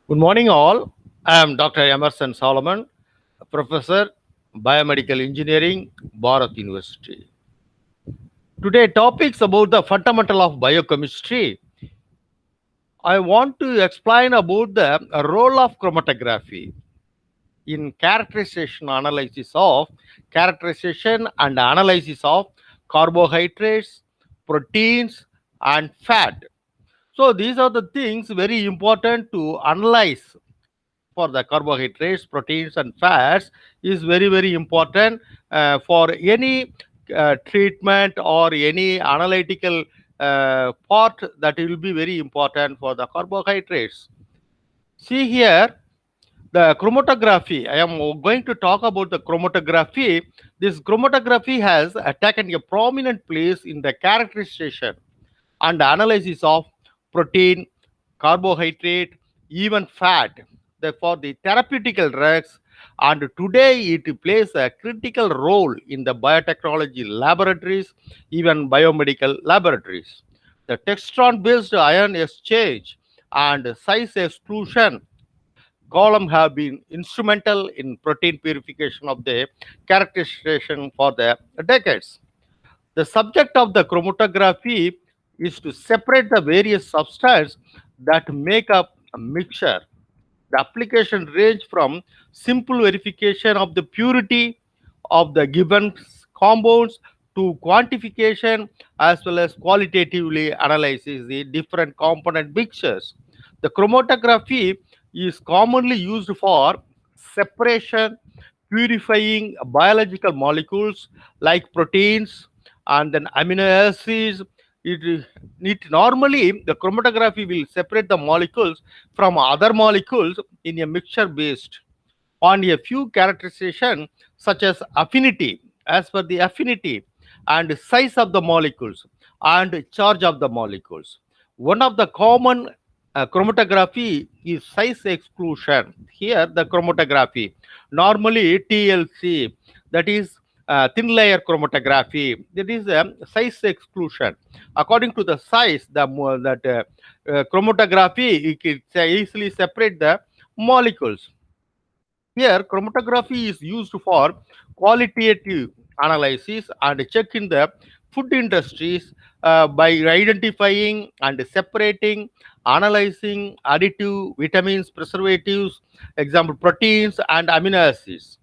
Good morning, all. I am Dr. Emerson Solomon, Professor, Biomedical Engineering, Bharat University. Today, topics about the fundamental of biochemistry. I want to explain about the role of chromatography in characterization and analysis of carbohydrates, proteins, and fat. So these are the things very important to analyze for the carbohydrates, proteins, and fats is very important for any treatment or any analytical part that will be very important for the carbohydrates. See here, the chromatography. I am going to talk about the chromatography. This chromatography has taken a prominent place in the characterization and analysis of protein, carbohydrate, even fat for the therapeutical drugs. And today it plays a critical role in the biotechnology laboratories, even biomedical laboratories. The textron based ion exchange and size exclusion column have been instrumental in protein purification of the characterization for the decades. The subject of the chromatography is to separate the various substances that make up a mixture. The application range from simple verification of the purity of the given compounds to quantification as well as qualitatively analyzes the different component mixtures. The chromatography is commonly used for separation, purifying biological molecules like proteins and then amino acids. It, it normally the chromatography will separate the molecules from other molecules in a mixture based on a few characterization such as affinity, as per the affinity and size of the molecules and charge of the molecules. One of the common chromatography is size exclusion. Here the chromatography normally TLC, that is thin layer chromatography, that is size exclusion. According to the size that chromatography, it can easily separate the molecules. Here, chromatography is used for qualitative analysis and check in the food industries by identifying and separating, analyzing additive, vitamins, preservatives, example proteins and amino acids.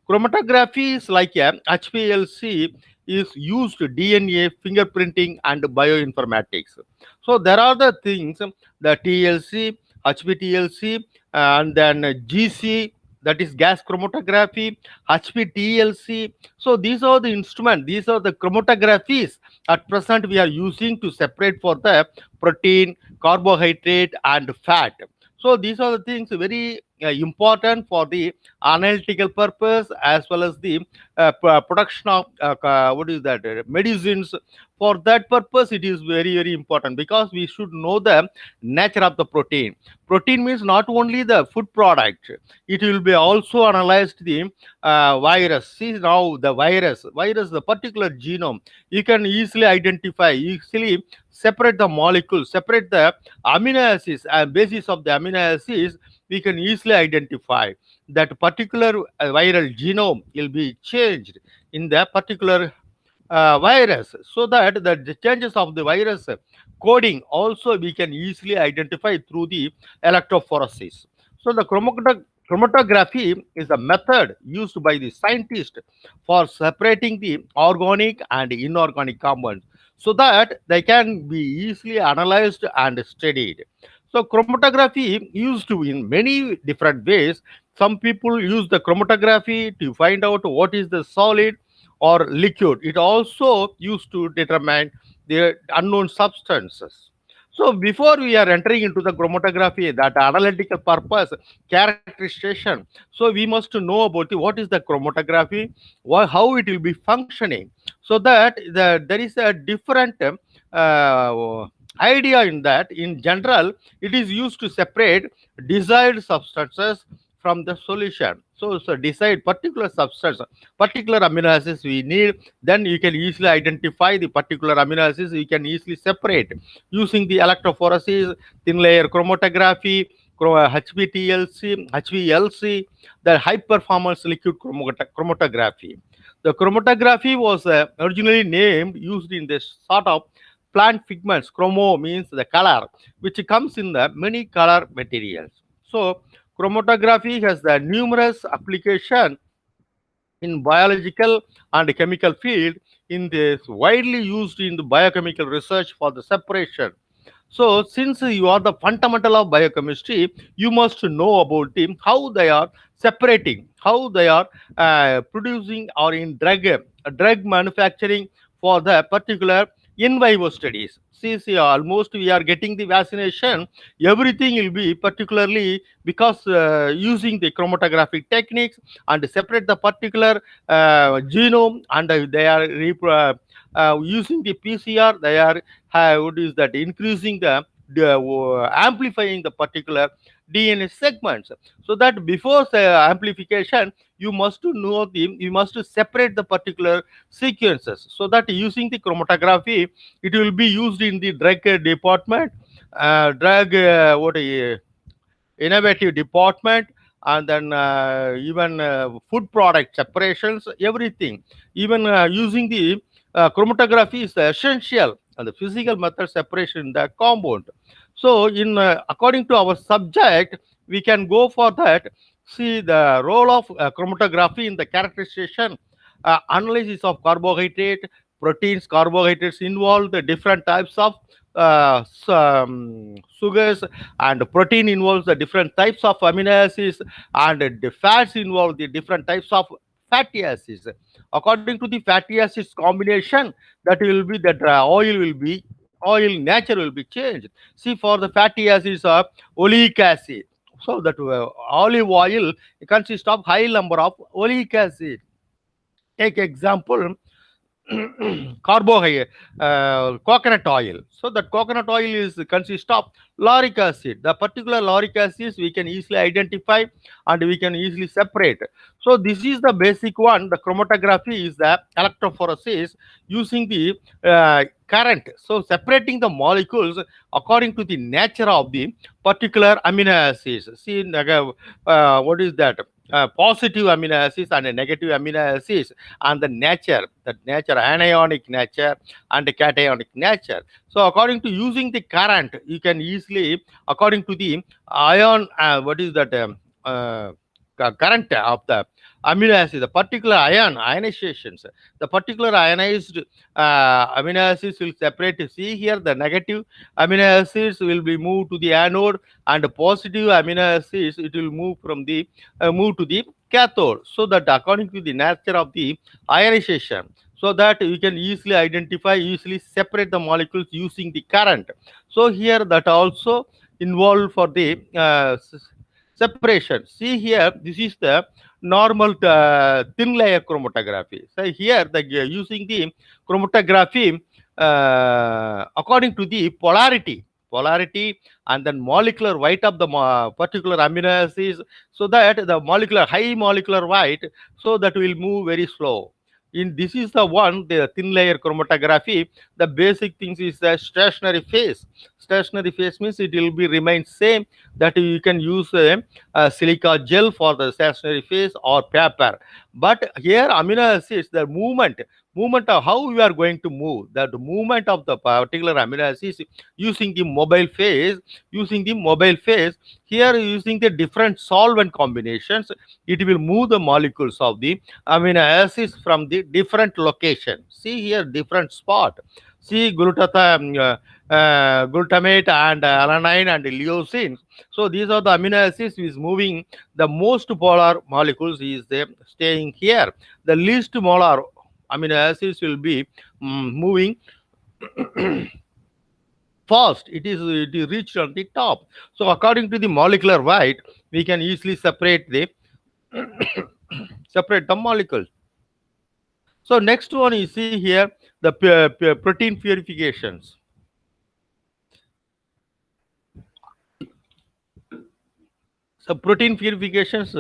Chromatography is like a HPLC is used DNA fingerprinting and bioinformatics. So there are the things, the TLC, HPTLC, and then GC, that is gas chromatography, HPTLC. So these are the instruments, these are the chromatographies at present we are using to separate for the protein, carbohydrate, and fat. So these are the things very important for the analytical purpose as well as the production of what is that medicines. For that purpose it is very important because we should know the nature of the protein. Protein means not only the food product, it will be also analyzed the virus. See now the virus, the particular genome, you can easily identify, easily separate the molecules, separate the amino acids, and basis of the amino acids we can easily identify that particular viral genome will be changed in the particular virus, so that the changes of the virus coding also we can easily identify through the electrophoresis. So the chromatography is a method used by the scientist for separating the organic and inorganic compounds so that they can be easily analyzed and studied. So chromatography used to in many different ways. Some people use the chromatography to find out what is the solid or liquid. It also used to determine the unknown substances. So before we are entering into the chromatography, that analytical purpose, characterization, so we must know about what is the chromatography, how it will be functioning, so that there is a different idea in that. In general, it is used to separate desired substances from the solution. So decide particular substance, particular amino acids we need, then you can easily identify the particular amino acids, you can easily separate using the electrophoresis, thin layer chromatography, HPTLC, HVLC, the high performance liquid chromatography. The chromatography was originally named, used in this sort of plant pigments. Chromo means the color, which comes in the many color materials. So, chromatography has the numerous application in biological and chemical field. In this widely used in the biochemical research for the separation. So since you are the fundamental of biochemistry, you must know about them, how they are separating, how they are producing or in drug manufacturing for the particular in vivo studies. See, almost we are getting the vaccination. Everything will be particularly because using the chromatographic techniques and separate the particular genome, and they are using the PCR. They are what is that, increasing the amplifying the particular DNA segments, so that before amplification you must know you must separate the particular sequences, so that using the chromatography it will be used in the drug department, drug what innovative department, and then even food product separations, everything. Even using the chromatography is essential and the physical method separation in the compound. So in according to our subject, we can go for that. See the role of chromatography in the characterization, analysis of carbohydrate, proteins. Carbohydrates involve the different types of sugars, and protein involves the different types of amino acids, and the fats involve the different types of fatty acids. According to the fatty acids combination, that will be that oil nature will be changed. See, for the fatty acids of oleic acid, so that olive oil consists of high number of oleic acid. Take example, carbohydrate, coconut oil. So that coconut oil is consist of lauric acid. The particular lauric acids we can easily identify and we can easily separate. So this is the basic one. The chromatography is the electrophoresis using the current. So separating the molecules according to the nature of the particular amino acids. See, what is that? Positive amino acids and negative amino acids, and the nature, that nature, anionic nature and cationic nature. So according to using the current, you can easily, according to the ion, what is that, current of the amino acid, the particular ionizations, the particular ionized amino acids will separate. See here, the negative amino acids will be moved to the anode, and the positive amino acids it will move from the move to the cathode. So that according to the nature of the ionization, so that you can easily identify, easily separate the molecules using the current. So here that also involved for the separation. See here, this is the normal thin layer chromatography. So here the using the chromatography according to the polarity and then molecular weight of the particular amino acids, so that the molecular high molecular weight, so that will move very slow. In this is the one, the thin layer chromatography. The basic things is the stationary phase. Stationary phase means it will be remain same, that you can use a silica gel for the stationary phase or paper. But here amino acids, the movement of how you are going to move, that movement of the particular amino acids using the mobile phase, here using the different solvent combinations, it will move the molecules of the amino acids from the different location. See here, different spot. See glutamate and alanine and leucine. So these are the amino acids is moving. The most polar molecules is staying here. The least molar amino acids will be moving fast. It is reached on the top. So according to the molecular weight, we can easily separate the molecules. So next one you see here, the protein purifications. So protein purifications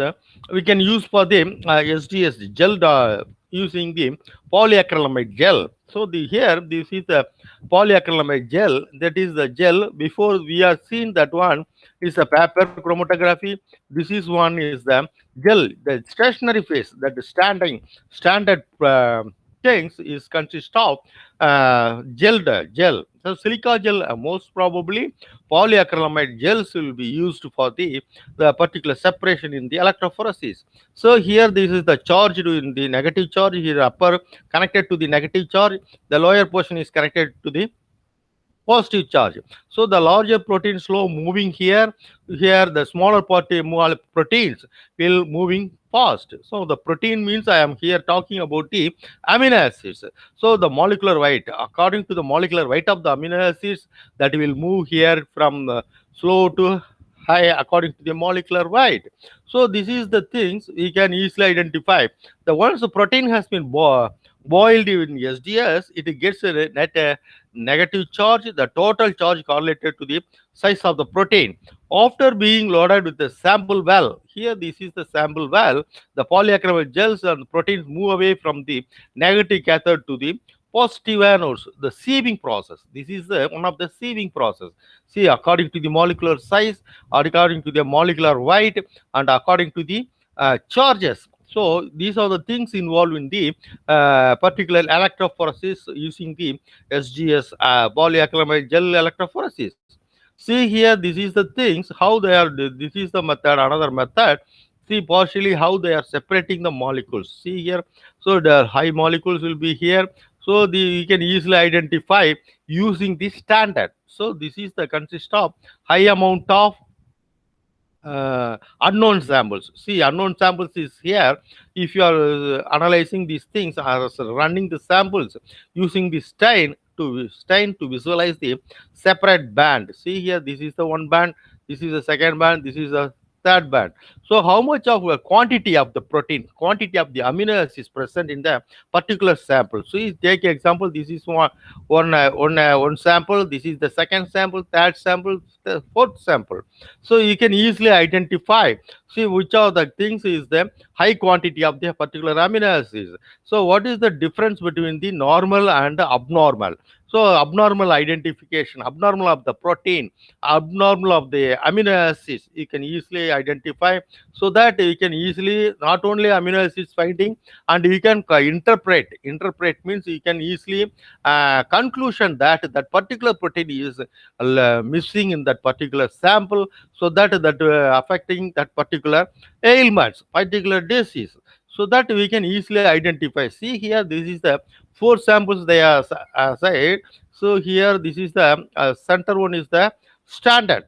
we can use for the SDS gel, using the polyacrylamide gel. So the here this is the polyacrylamide gel. That is the gel. Before we are seen that one is a paper chromatography. This is one is the gel, the stationary phase that is standard things is consist of gel. So silica gel, most probably polyacrylamide gels will be used for the particular separation in the electrophoresis. So here this is the charge in the negative charge, here upper connected to the negative charge, the lower portion is connected to the positive charge. So the larger protein slow moving here, here the smaller proteins will moving fast. So the protein means I am here talking about the amino acids. So the molecular weight, according to the molecular weight of the amino acids, that will move here from slow to high according to the molecular weight. So this is the things we can easily identify. The once the protein has been boiled in SDS, it gets a net negative charge, the total charge correlated to the size of the protein. After being loaded with the sample well, here this is the sample well, the polyacrylamide gels and proteins move away from the negative cathode to the positive anodes, the sieving process. This is one of the sieving process. See, according to the molecular size, according to the molecular weight, and according to the charges. So these are the things involved in the particular electrophoresis using the SGS, polyacrylamide gel electrophoresis. See here, this is the things how they are. This is the method. Another method. See partially how they are separating the molecules. See here. So the high molecules will be here. So you can easily identify using the standard. So this is the consist of high amount of unknown samples. See, unknown samples is here. If you are analyzing these things or running the samples using the stain to visualize the separate band. See here, this is the one band, this is the second band, this is the third band. So how much of a quantity of the protein, quantity of the amino acids present in the particular sample. So you take example, this is one sample, this is the second sample, third sample, the fourth sample. So you can easily identify, see which of the things is the high quantity of the particular amino acids. So what is the difference between the normal and the abnormal? So abnormal identification, abnormal of the protein, abnormal of the amino acids, you can easily identify, so that you can easily not only amino acids finding, and you can interpret means you can easily conclusion that that particular protein is missing in that particular sample, so that affecting that particular ailments, particular disease, so that we can easily identify. See here, this is the four samples they are said. So here this is the center one is the standard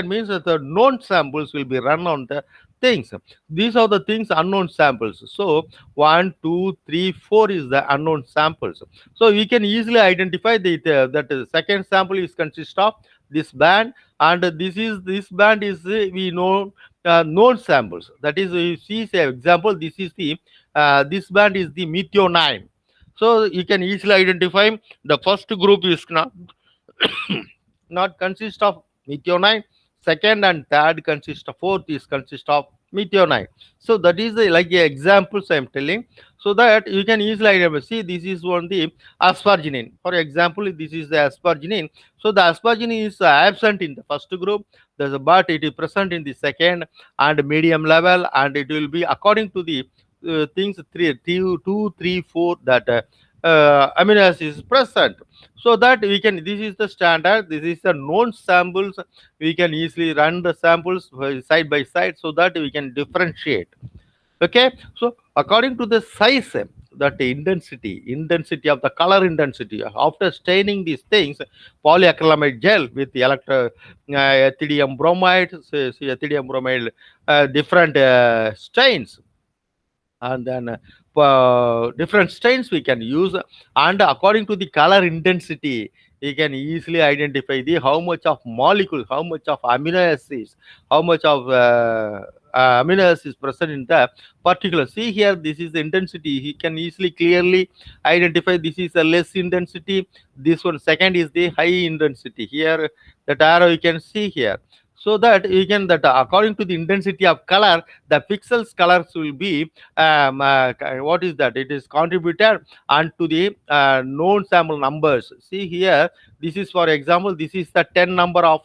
means that the known samples will be run on the things. These are the things unknown samples. So one, two, three, four is the unknown samples. So we can easily identify that the second sample is consist of this band, and this band is we know known samples. That is, you see, say example, this is the this band is the methionine. So you can easily identify the first group is not consist of methionine, second and third consist of, fourth is consist of methionine. So that is the like the examples I am telling, so that you can easily identify. See, this is one the asparagine, for example, this is the asparagine. So the asparagine is absent in the first group, but it is present in the second and medium level, and it will be according to the things 2, 3, 4 that amino acids present. So that we can, this is the standard, this is the known samples. We can easily run the samples side by side, so that we can differentiate. Okay, so according to the size, that intensity of the color intensity, after staining these things, polyacrylamide gel with the ethidium bromide, see ethidium bromide, different stains, and then different strains we can use, and according to the color intensity we can easily identify the how much of molecule, how much of amino acids, how much of amino acids present in the particular. See here, this is the intensity, he can easily clearly identify this is a less intensity, this one second is the high intensity. Here that arrow you can see here. so that you can that according to the intensity of color, the pixels colors will be what is that, it is contributed and to the known sample numbers. See here, this is for example, this is the 10 number of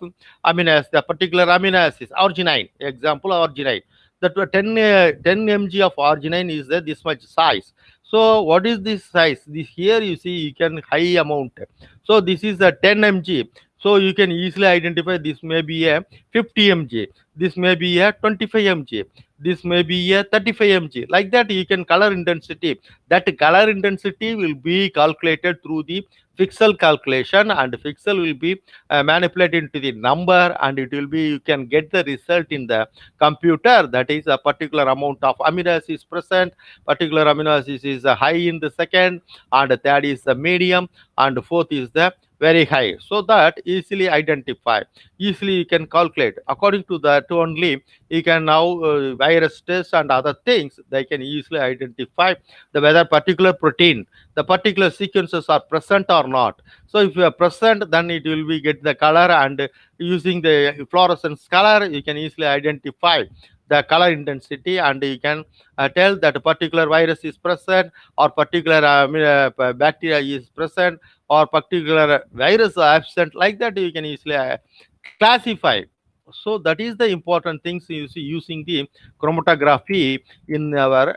amino acids, the particular amino acids arginine, example arginine, that 10 mg of arginine is this much size. So what is this size? This here you see, you can high amount. So this is a 10 mg. So you can easily identify this may be a 50 mg, this may be a 25 mg, this may be a 35 mg. Like that, you can color intensity. That color intensity will be calculated through the pixel calculation, and pixel will be manipulated into the number, and it will be, you can get the result in the computer. That is a particular amount of amino acids present, particular amino acids is high in the second, and third is the medium, and fourth is the very high. So that easily identify, easily you can calculate. According to that only, you can now virus test and other things, they can easily identify the whether particular protein, the particular sequences are present or not. So if you are present, then it will be get the color, and using the fluorescence color, you can easily identify the color intensity, and you can tell that a particular virus is present, or particular bacteria is present, or particular virus absent. Like that, you can easily classify. So that is the important things you see using the chromatography in our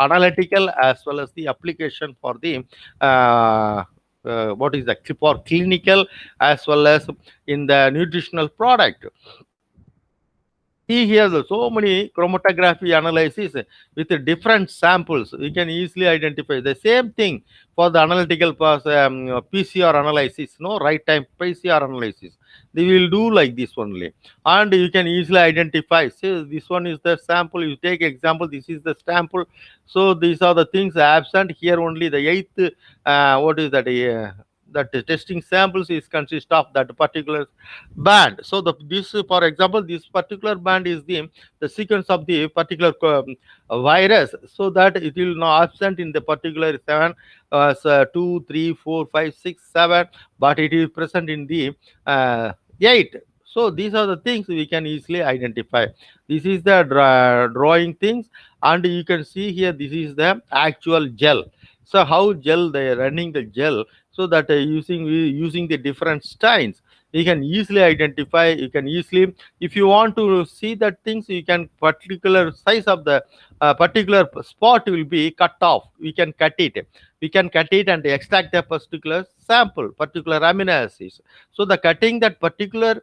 analytical as well as the application for the what is actually for clinical as well as in the nutritional product. See here, so many chromatography analysis with the different samples. We can easily identify the same thing for the analytical PCR analysis, no right time PCR analysis. They will do like this only, and you can easily identify. Say this one is the sample. You take example. This is the sample. So these are the things absent here only. The eighth, what is that? That testing samples is consist of that particular band. So the this, for example, this particular band is the sequence of the particular virus, so that it will not absent in the particular seven, so 2, 3, 4, 5, 6, 7, but it is present in the 8. So these are the things we can easily identify. This is the drawing things, and you can see here, this is the actual gel. So how gel they are running the gel, so that using the different steins, you can easily identify. You can easily, if you want to see that things, you can particular size of the particular spot will be cut off. We can cut it and extract the particular sample, particular amino acids. So the cutting that particular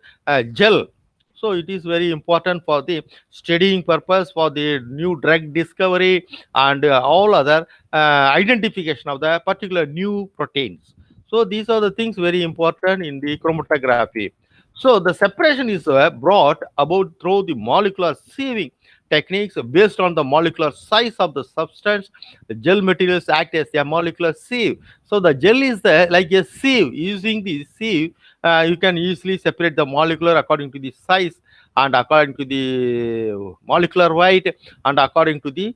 gel, so it is very important for the studying purpose, for the new drug discovery, and all other identification of the particular new proteins. So these are the things very important in the chromatography. So the separation is brought about through the molecular sieving techniques based on the molecular size of the substance. The gel materials act as a molecular sieve. So the gel is like a sieve. Using the sieve, you can easily separate the molecular according to the size, and according to the molecular weight, and according to the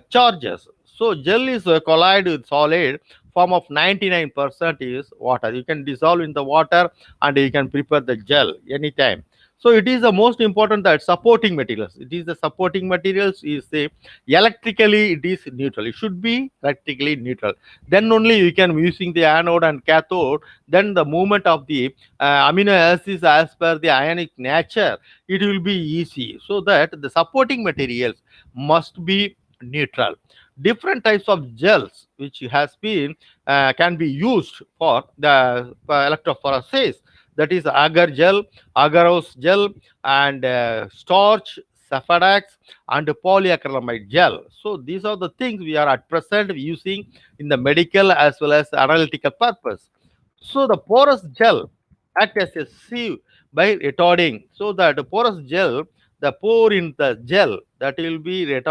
charges. So gel is collide with solid form of 99% is water. You can dissolve in the water, and you can prepare the gel anytime. So it is the most important that supporting materials. It is the supporting materials is the electrically it is neutral. It should be electrically neutral. Then only you can using the anode and cathode. Then the movement of the amino acids as per the ionic nature, it will be easy. So that the supporting materials must be neutral. Different types of gels which has been can be used for the electrophoresis, that is agar gel, agarose gel, and starch, Safadax, and polyacrylamide gel. So these are the things we are at present using in the medical as well as analytical purpose. So the porous gel act as a sieve by retarding. So that the porous gel, the pour in the gel, that will be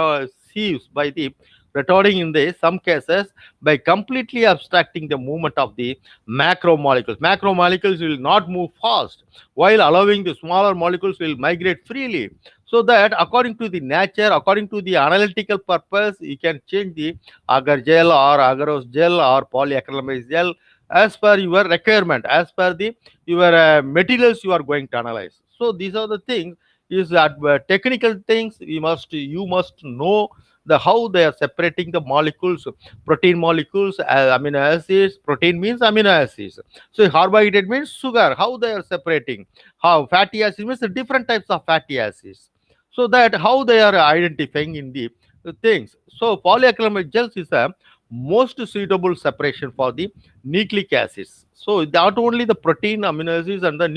sieves by the retarding in the some cases by completely abstracting the movement of the macromolecules. Macromolecules will not move fast, while allowing the smaller molecules will migrate freely. So that according to the nature, according to the analytical purpose, you can change the agar gel or agarose gel or polyacrylamide gel as per your requirement, as per the your materials you are going to analyze. So these are the things is that technical things you must know the how they are separating the molecules, protein molecules, amino acids. Protein means amino acids. So carbohydrate means sugar. How they are separating? How fatty acids means the different types of fatty acids. So that how they are identifying in the things. So polyacrylamide gels is a most suitable separation for the nucleic acids. So not only the protein, amino acids, and the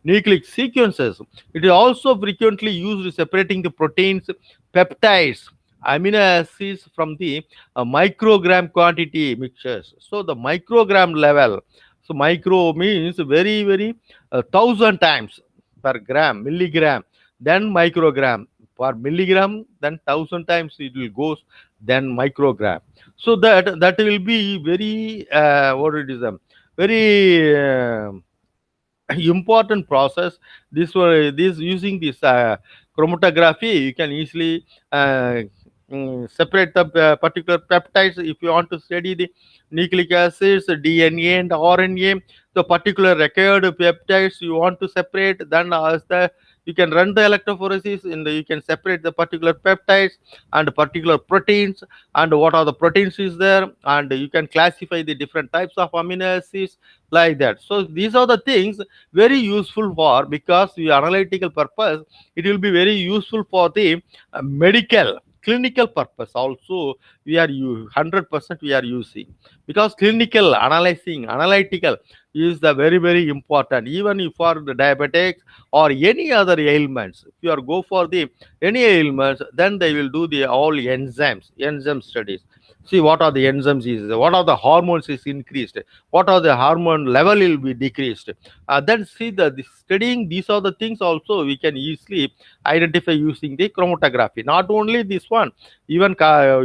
nucleic sequences, it is also frequently used separating the proteins, peptides, amino acids from the microgram quantity mixtures. So the microgram level. So micro means very very 1,000 times per gram, milligram, then microgram per milligram, then 1,000 times it will goes, then microgram. So that will be very what it is very important process. This using this chromatography you can easily uh, separate the particular peptides. If you want to study the nucleic acids, DNA and RNA, the particular required peptides you want to separate, then as the you can run the electrophoresis and you can separate the particular peptides and particular proteins, and what are the proteins is there, and you can classify the different types of amino acids, like that. So these are the things very useful for, because the analytical purpose it will be very useful for the medical clinical purpose also. We are 100% we are using, because clinical analyzing analytical is the very very important, even if for the diabetics or any other ailments. If you are go for the any ailments, then they will do the all enzyme studies. See what are the enzymes is, what are the hormones is increased, what are the hormone level will be decreased. Then see the studying these are the things also we can easily identify using the chromatography. Not only this one, even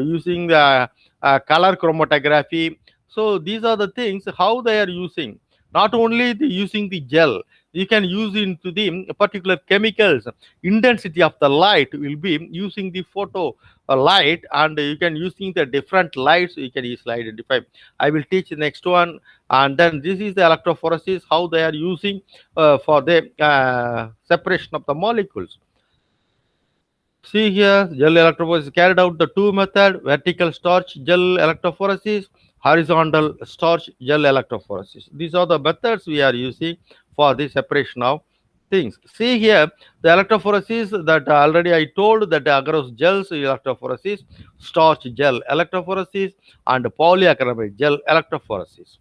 using the color chromatography. So these are the things how they are using. Not only the using the gel, you can use into the particular chemicals. Intensity of the light will be using the photo light, and you can using the different lights you can easily identify. I will teach the next one. And then this is the electrophoresis, how they are using for the separation of the molecules. See here, gel electrophoresis carried out the two method: vertical starch gel electrophoresis, horizontal starch gel electrophoresis. These are the methods we are using for the separation of things. See here, the electrophoresis that already I told, that agarose gels electrophoresis, starch gel electrophoresis, and polyacrylamide gel electrophoresis.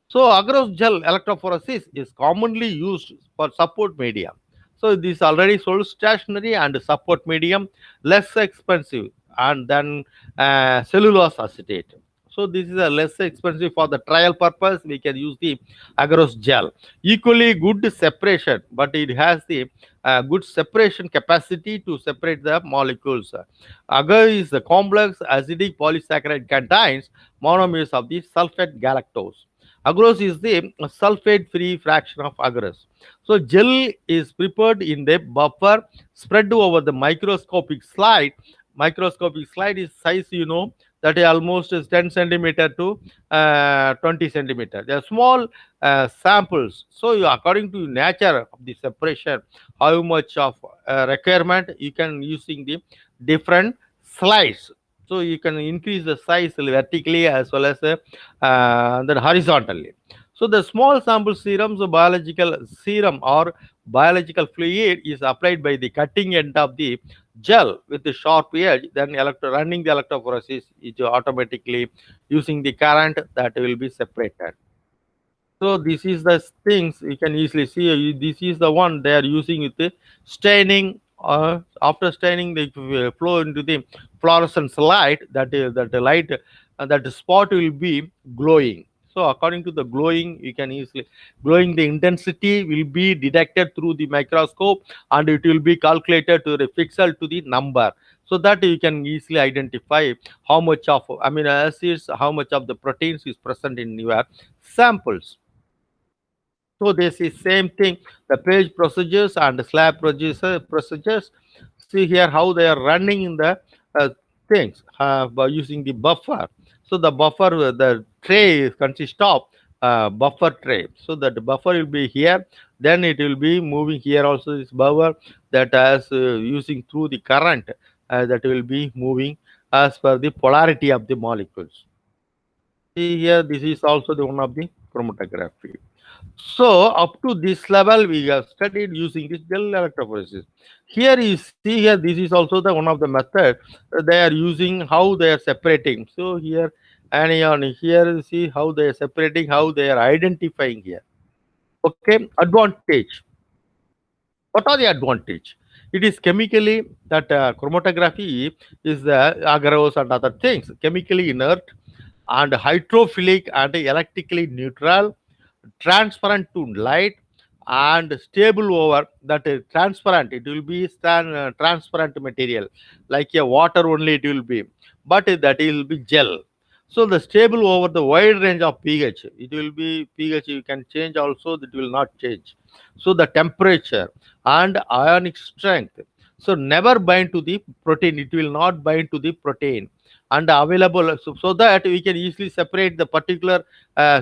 So agarose gel electrophoresis is commonly used for support media. So this already sold stationary and support medium, less expensive, and then cellulose acetate. So this is a less expensive for the trial purpose. We can use the agarose gel. Equally good separation, but it has the good separation capacity to separate the molecules. Agar is the complex acidic polysaccharide contains monomers of the sulfate galactose. Agarose is the sulfate-free fraction of agarose. So gel is prepared in the buffer, spread over the microscopic slide. Microscopic slide is size, that is almost is 10 centimeter to 20 centimeter. They are small samples. So according to nature of the separation, how much of requirement you can using the different slides. So you can increase the size vertically as well as then horizontally. So the small sample serums, biological serum or biological fluid is applied by the cutting end of the gel with the sharp edge. Then running the electrophoresis is automatically using the current that will be separated. So this is the things you can easily see. This is the one they are using with the staining. After staining, they flow into the fluorescence light. That the light that spot will be glowing. So according to the glowing, you can easily glowing the intensity will be detected through the microscope, and it will be calculated to the pixel to the number. So that you can easily identify how much of amino acids, how much of the proteins is present in your samples. So this is same thing, the page procedures and slab procedures. See here how they are running in the things by using the buffer. So the buffer, the tray consists of buffer tray. So that the buffer will be here, then it will be moving here also this buffer that as using through the current that will be moving as per the polarity of the molecules. See here, this is also the one of the chromatography. So up to this level, we have studied using this gel electrophoresis. Here you see here, this is also the one of the method they are using how they are separating. So here anion, here you see how they are separating, how they are identifying here. Okay, advantage. What are the advantage? It is chemically that chromatography is the agarose and other things chemically inert and hydrophilic and electrically neutral, transparent to light, and stable over that is transparent. It will be transparent material like a water only it will be, but that will be gel. So the stable over the wide range of pH. It will be pH you can change also, that will not change. So the temperature and ionic strength. So never bind to the protein. It will not bind to the protein and available, so that we can easily separate the particular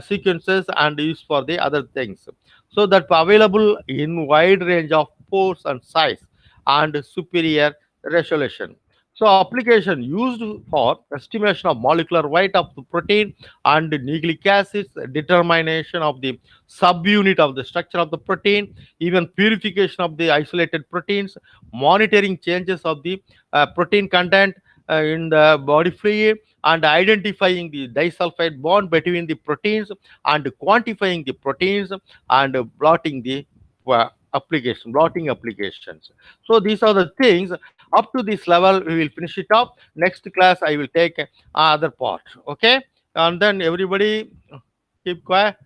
sequences and use for the other things. So that available in wide range of pores and size and superior resolution. So application used for estimation of molecular weight of the protein and nucleic acids, determination of the subunit of the structure of the protein, even purification of the isolated proteins, monitoring changes of the protein content in the body fluid, and identifying the disulfide bond between the proteins and quantifying the proteins and blotting applications. So these are the things. Up to this level we will finish it up. Next class I will take other part. Okay, and then everybody keep quiet.